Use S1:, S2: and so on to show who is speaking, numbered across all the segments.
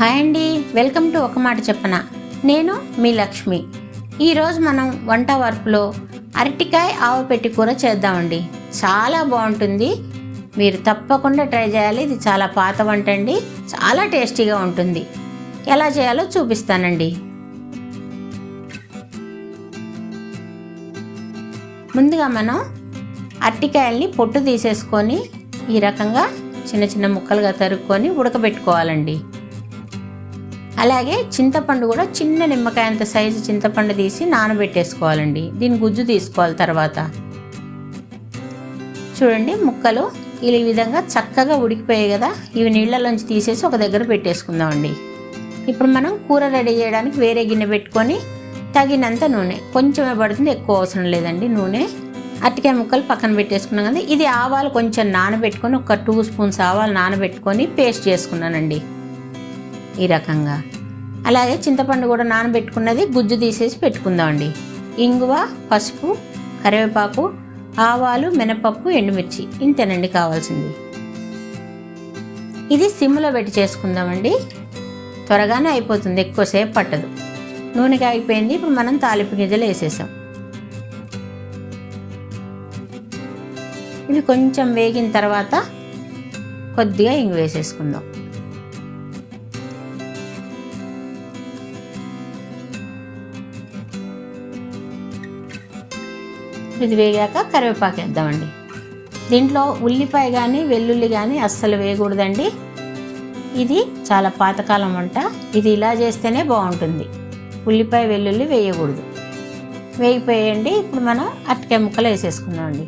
S1: Hi అండి, welcome to ఒక మాట చెప్పన. నేను మీ లక్ష్మి. ఈరోజు మనం వంట వరపులో అరటికాయ ఆవపెట్టి కూర చేద్దామండి. చాలా బాగుంటుంది, మీరు తప్పకుండా ట్రై చేయాలి. ఇది చాలా పాత వంట అండి, చాలా టేస్టీగా ఉంటుంది. ఎలా చేయాలో చూపిస్తానండి. ముందుగా మనం అరటికాయల్ని పొట్టు తీసేసుకొని ఈ రకంగా చిన్న చిన్న ముక్కలుగా తరుక్కొని ఉడకబెట్టుకోవాలండి. అలాగే చింతపండు కూడా చిన్న నిమ్మకాయ అంత సైజు చింతపండు తీసి నానబెట్టేసుకోవాలండి. దీని గుజ్జు తీసుకోవాలి. తర్వాత చూడండి, ముక్కలు ఈ విధంగా చక్కగా ఉడికిపోయాయి కదా, ఇవి నీళ్ళలోంచి తీసేసి ఒక దగ్గర పెట్టేసుకుందామండి. ఇప్పుడు మనం కూర రెడీ చేయడానికి వేరే గిన్నె పెట్టుకొని తగినంత నూనె, కొంచెమే పడుతుంది, ఎక్కువ అవసరం లేదండి. నూనె, అరటికాయ ముక్కలు పక్కన పెట్టేసుకున్నాం కదా. ఇది ఆవాలు కొంచెం నానబెట్టుకొని ఒక 2 స్పూన్స్ ఆవాలు నానబెట్టుకొని పేస్ట్ చేసుకున్నానండి ఈ రకంగా. అలాగే చింతపండు కూడా నానబెట్టుకున్నది గుజ్జు తీసేసి పెట్టుకుందామండి. ఇంగువ, పసుపు, కరివేపాకు, ఆవాలు, మినపప్పు, ఎండుమిర్చి, ఇంతేనండి కావాల్సింది. ఇది సిమ్లో పెట్టి చేసుకుందామండి. త్వరగానే అయిపోతుంది, ఎక్కువసేపు పట్టదు. నూనె కాగిపోయింది. ఇప్పుడు మనం తాలింపు గింజలు వేసేసాం. ఇవి కొంచెం వేగిన తర్వాత కొద్దిగా ఇంగు వేసేసుకుందాం. ఇది వేగాక కరివేపాకు వేద్దామండి. దీంట్లో ఉల్లిపాయ కానీ వెల్లుల్లి కానీ అస్సలు వేయకూడదండి. ఇది చాలా పాతకాలం వంట, ఇది ఇలా చేస్తేనే బాగుంటుంది. ఉల్లిపాయ వెల్లుల్లి వేయకూడదు. వేగిపోయండి. ఇప్పుడు మనం అరటికాయ ముక్కలు వేసేసుకుందామండి.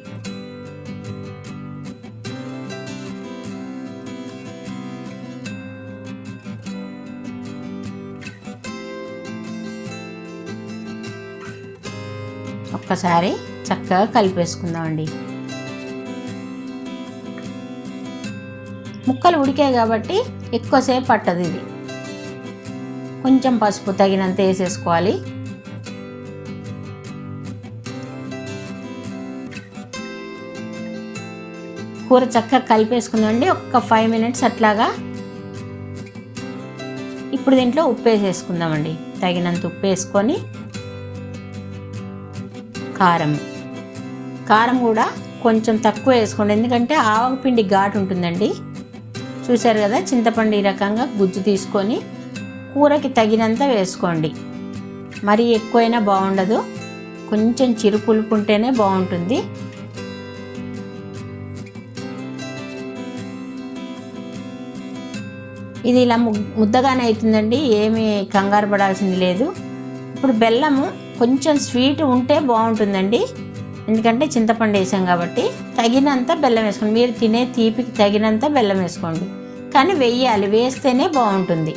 S1: ఒక్కసారి చక్కగా కలిపేసుకుందామండి. ముక్కలు ఉడికాయి కాబట్టి ఎక్కువసేపు పట్టదు. ఇది కొంచెం పసుపు తగినంత వేసేసుకోవాలి. కూర చక్కగా కలిపేసుకుందామండి. ఒక్క 5 మినిట్స్ అట్లాగా. ఇప్పుడు దీంట్లో ఉప్పు వేసేసుకుందామండి. తగినంత ఉప్పు వేసుకొని కారం కూడా కొంచెం తక్కువ వేసుకోండి, ఎందుకంటే ఆవపిండి ఘాటు ఉంటుందండి. చూశారు కదా, చింతపండు ఈ రకంగా గుజ్జు తీసుకొని కూరకి తగినంత వేసుకోండి. మరీ ఎక్కువైనా బాగుండదు, కొంచెం చిరుపులుపు ఉంటేనే బాగుంటుంది. ఇది ఇలా ముద్దగానే అవుతుందండి, ఏమీ కంగారు పడాల్సింది లేదు. ఇప్పుడు బెల్లము కొంచెం స్వీట్ ఉంటే బాగుంటుందండి, ఎందుకంటే చింతపండు వేసాం కాబట్టి. తగినంత బెల్లం వేసుకోండి. మీరు తినే తీపికి తగినంత బెల్లం వేసుకోండి, కానీ వేయాలి, వేస్తేనే బాగుంటుంది.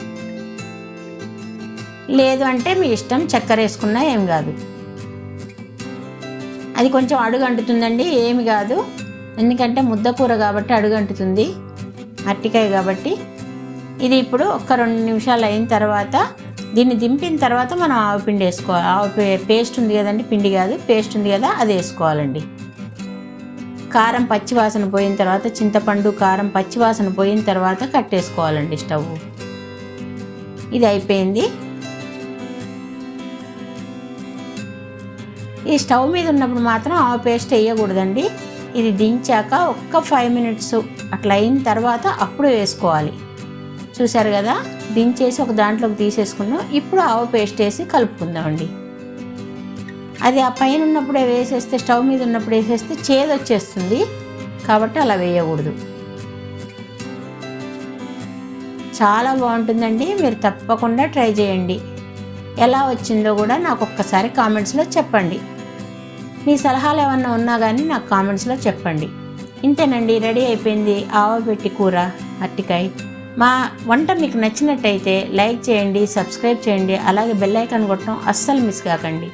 S1: లేదు అంటే మీ ఇష్టం, చక్కెర వేసుకున్నా ఏం కాదు. అది కొంచెం అడుగు అంటుతుందండి, ఏమి కాదు, ఎందుకంటే ముద్దకూర కాబట్టి అడుగు అంటుతుంది, అరటికాయ కాబట్టి. ఇది ఇప్పుడు ఒక 2 నిమిషాలు అయిన తర్వాత దీన్ని దింపిన తర్వాత మనం ఆవపిండి వేసుకోవాలి. పేస్ట్ ఉంది కదండి, పిండి కాదు, పేస్ట్ ఉంది కదా, అది వేసుకోవాలండి. కారం పచ్చివాసన పోయిన తర్వాత, చింతపండు కారం పచ్చివాసన పోయిన తర్వాత కట్టేసుకోవాలండి స్టవ్. ఇది అయిపోయింది. ఈ స్టవ్ మీద ఉన్నప్పుడు మాత్రం ఆవ పేస్ట్ వేయకూడదండి. ఇది దించాక ఒక్క 5 మినిట్స్ అట్లా అయిన తర్వాత అప్పుడు వేసుకోవాలి. చూసారు కదా, దించేసి ఒక దాంట్లోకి తీసేసుకున్నాం. ఇప్పుడు ఆవ పేస్ట్ వేసి కలుపుకుందామండి. అది ఆ పైన ఉన్నప్పుడే వేసేస్తే, స్టవ్ మీద ఉన్నప్పుడు వేసేస్తే చేదు వచ్చేస్తుంది, కాబట్టి అలా వేయకూడదు. చాలా బాగుంటుందండి, మీరు తప్పకుండా ట్రై చేయండి. ఎలా వచ్చిందో కూడా నాకు ఒక్కసారి కామెంట్స్లో చెప్పండి. మీ సలహాలు ఏమన్నా ఉన్నా కానీ నాకు కామెంట్స్లో చెప్పండి. ఇంతేనండి, రెడీ అయిపోయింది ఆవపెట్టి కూర అరటికాయ. మా వంట మీకు నచ్చినట్టయితే లైక్ చేయండి, సబ్స్క్రైబ్ చేయండి, అలాగే బెల్ ఐకాన్ కొట్టడం అస్సలు మిస్ కాకండి.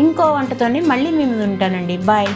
S1: ఇంకో వంటతోనే మళ్ళీ మీ ముందు ఉంటానండి. బాయ్.